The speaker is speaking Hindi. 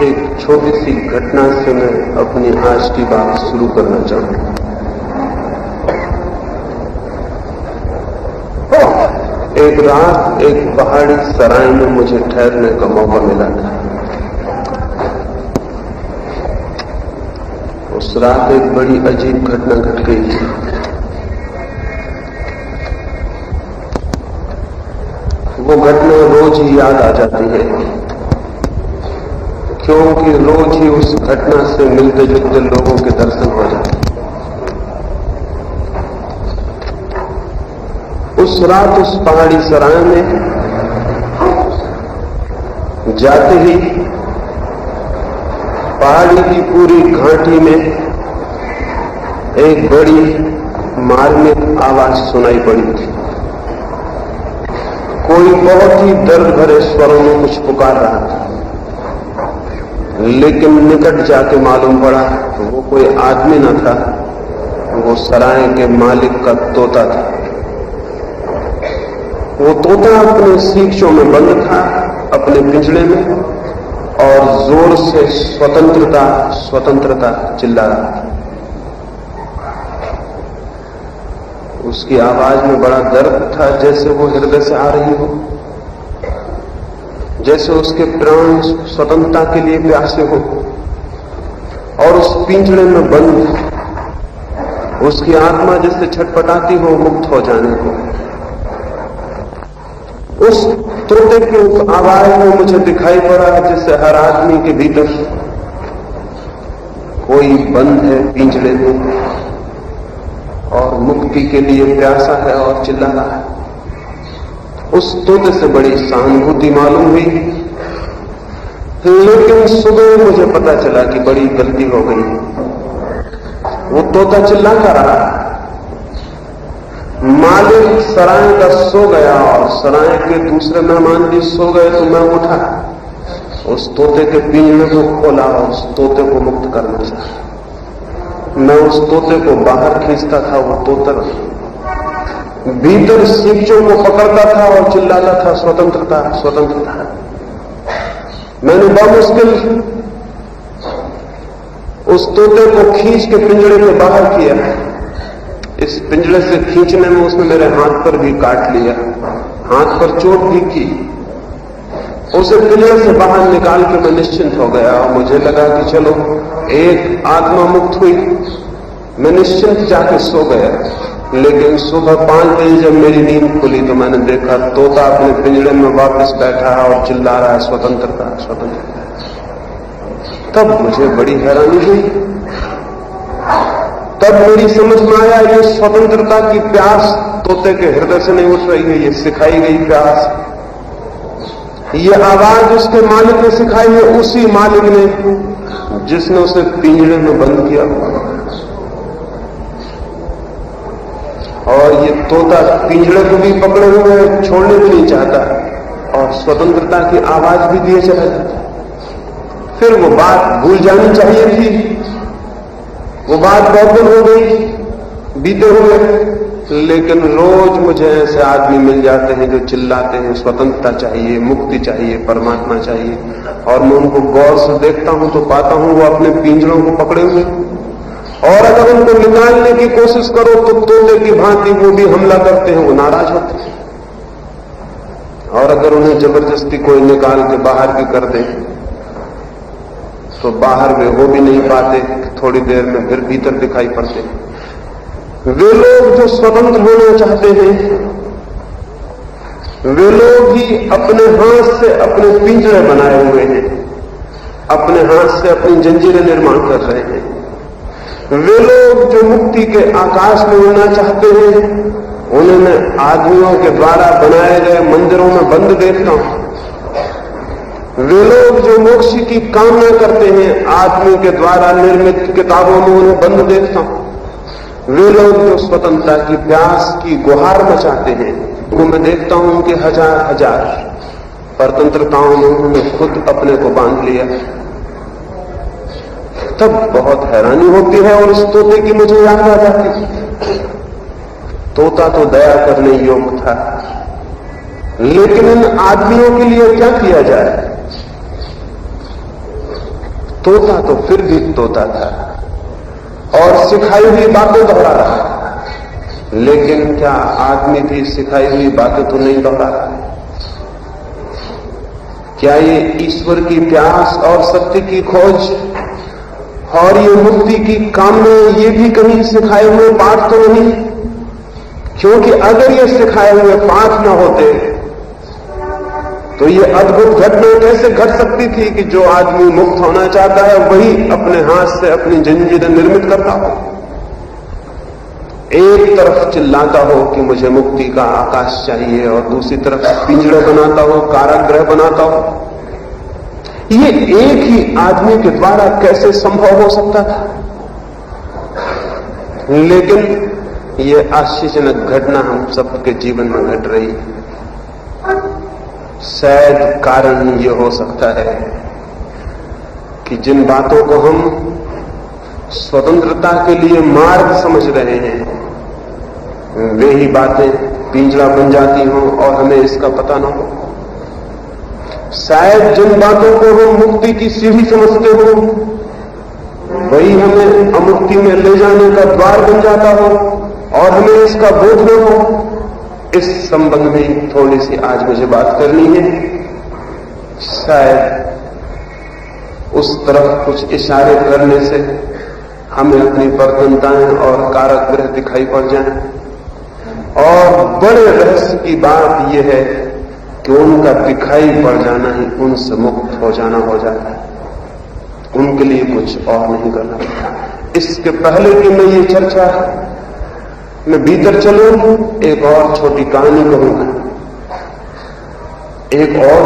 एक छोटी सी घटना से मैं अपनी आज की बात शुरू करना चाहूंगा। एक रात एक पहाड़ी सराय में मुझे ठहरने का मौका मिला था। उस रात एक बड़ी अजीब घटना घट गई थी। वो घटना रोज ही याद आ जाती है, क्योंकि रोज ही उस घटना से मिलते जुलते लोगों के दर्शन हो जाते। उस रात उस पहाड़ी सराय में जाते ही पहाड़ी की पूरी घाटी में एक बड़ी मार्मिक आवाज सुनाई पड़ी थी। कोई बहुत ही दर्द भरे स्वरों में कुछ पुकार रहा था, लेकिन निकट जाके मालूम पड़ा वो कोई आदमी न था, वो सराय के मालिक का तोता था। वो तोता अपने सींचों में बंद था, अपने पिंजड़े में, और जोर से स्वतंत्रता स्वतंत्रता चिल्ला रहा था। उसकी आवाज में बड़ा दर्द था, जैसे वो हृदय से आ रही हो, जैसे उसके प्राण स्वतंत्रता के लिए प्यासे हो, और उस पिंजड़े में बंद उसकी आत्मा जैसे छटपटाती हो मुक्त हो जाने को। उस तोते की उस आवाज में मुझे दिखाई पड़ा जैसे हर आदमी के भीतर कोई बंद है पिंजड़े में और मुक्ति के लिए प्यासा है और चिल्ला रहा है। उस तोते से बड़ी सहानुभूति मालूम हुई, लेकिन सुबह मुझे पता चला कि बड़ी गलती हो गई। वो तोता चिल्ला कर रहा, मालिक सराय का सो गया और सराय के दूसरे मेहमान भी सो गए, तो मैं उठा, उस तोते के पिंजरे को खोला और उस तोते को मुक्त करना चाहा। मैं उस तोते को बाहर खींचता था, वो तोता भीतर सींचों को पकड़ता था और चिल्लाता था, स्वतंत्रता स्वतंत्रता। मैंने बामुश्किल उस तोते को खींच के पिंजरे के बाहर किया। इस पिंजरे से खींचने में उसने मेरे हाथ पर भी काट लिया, हाथ पर चोट भी की। उसे पिंजरे से बाहर निकाल के मैं निश्चिंत हो गया और मुझे लगा कि चलो एक आत्मा मुक्त हुई। मैं निश्चिंत जाके सो गया, लेकिन सुबह 5 बजे जब मेरी नींद खुली तो मैंने देखा तोता अपने पिंजरे में वापस बैठा है और चिल्ला रहा है, स्वतंत्रता स्वतंत्रता। तब मुझे बड़ी हैरानी हुई। तब मेरी समझ में आया ये स्वतंत्रता की प्यास तोते के हृदय से नहीं उठ रही है, ये सिखाई गई प्यास। ये आवाज उसके मालिक ने सिखाई है, उसी मालिक ने जिसने उसे पिंजरे में बंद किया। और ये तोता पिंजरे को भी पकड़े हुए छोड़ने भी नहीं चाहता और स्वतंत्रता की आवाज भी दिए चला जाता। फिर वो बात भूल जानी चाहिए थी, वो बात बहुत दिन हो गई बीते हुए, लेकिन रोज मुझे ऐसे आदमी मिल जाते हैं जो चिल्लाते हैं स्वतंत्रता चाहिए, मुक्ति चाहिए, परमात्मा चाहिए, और मैं उनको गौर से देखता हूं तो पाता हूं वो अपने पिंजरों को पकड़े हुए, और अगर उनको निकालने की कोशिश करो तो तोते की भांति वो भी हमला करते हैं, वो नाराज होते हैं। और अगर उन्हें जबरदस्ती कोई निकाल के बाहर भी कर दे तो बाहर वे हो भी नहीं पाते, थोड़ी देर में फिर भीतर दिखाई पड़ते हैं। वे लोग जो स्वतंत्र होना चाहते हैं, वे लोग ही अपने हाथ से अपने पिंजरे बनाए हुए हैं, अपने हाथ से अपनी जंजीरें निर्माण कर रहे हैं। वे लोग जो मुक्ति के आकाश में उड़ना चाहते हैं, उन्हें मैं आदमियों के द्वारा बनाए गए मंदिरों में बंद देखता हूं। वे लोग जो मोक्ष की कामना करते हैं, आदमी के द्वारा निर्मित किताबों में उन्हें बंद देखता हूं। वे लोग जो स्वतंत्रता की प्यास की गुहार मचाते हैं, वो मैं देखता हूं उनके हजार हजार परतंत्रताओं में उन्होंने खुद अपने को बांध लिया। तब बहुत हैरानी होती है और उस तोते की मुझे याद आ जाती। तोता तो दया करने योग्य था, लेकिन इन आदमियों के लिए क्या किया जाए? तोता तो फिर भी तोता था और सिखाई हुई बातें दोहरा रहा, लेकिन क्या आदमी भी सिखाई हुई बातें तो नहीं दोहरा रहा है? क्या ये ईश्वर की प्यास और सत्य की खोज और ये मुक्ति की कामना, ये भी कहीं सिखाए हुए पाठ तो नहीं? क्योंकि अगर ये सिखाए हुए पाठ न होते तो ये अद्भुत घटना कैसे घट सकती थी कि जो आदमी मुक्त होना चाहता है वही अपने हाथ से अपनी जंजीरें निर्मित करता हो, एक तरफ चिल्लाता हो कि मुझे मुक्ति का आकाश चाहिए और दूसरी तरफ पिंजड़े बनाता हो, कारागृह बनाता हो। ये एक ही आदमी के द्वारा कैसे संभव हो सकता था? लेकिन ये आश्चर्यजनक घटना हम सबके जीवन में घट रही है। शायद कारण ये हो सकता है कि जिन बातों को हम स्वतंत्रता के लिए मार्ग समझ रहे हैं वे ही बातें पिंजड़ा बन जाती हों और हमें इसका पता न हो। शायद जिन बातों को हम मुक्ति की सीढ़ी समझते हो वही हमें अमुक्ति में ले जाने का द्वार बन जाता हो और हमें इसका बोध न हो। इस संबंध में थोड़ी सी आज मुझे बात करनी है। शायद उस तरफ कुछ इशारे करने से हमें अपनी प्रबंधताएं और कारागृह दिखाई पड़ जाएं। और बड़े रहस्य की बात यह है कि उनका दिखाई पड़ जाना ही उनसे मुक्त हो जाना हो जाता है। उनके लिए कुछ और नहीं करना पड़ता। इसके पहले कि मैं ये चर्चा मैं भीतर चलूं, एक और छोटी कहानी कहूंगा। एक और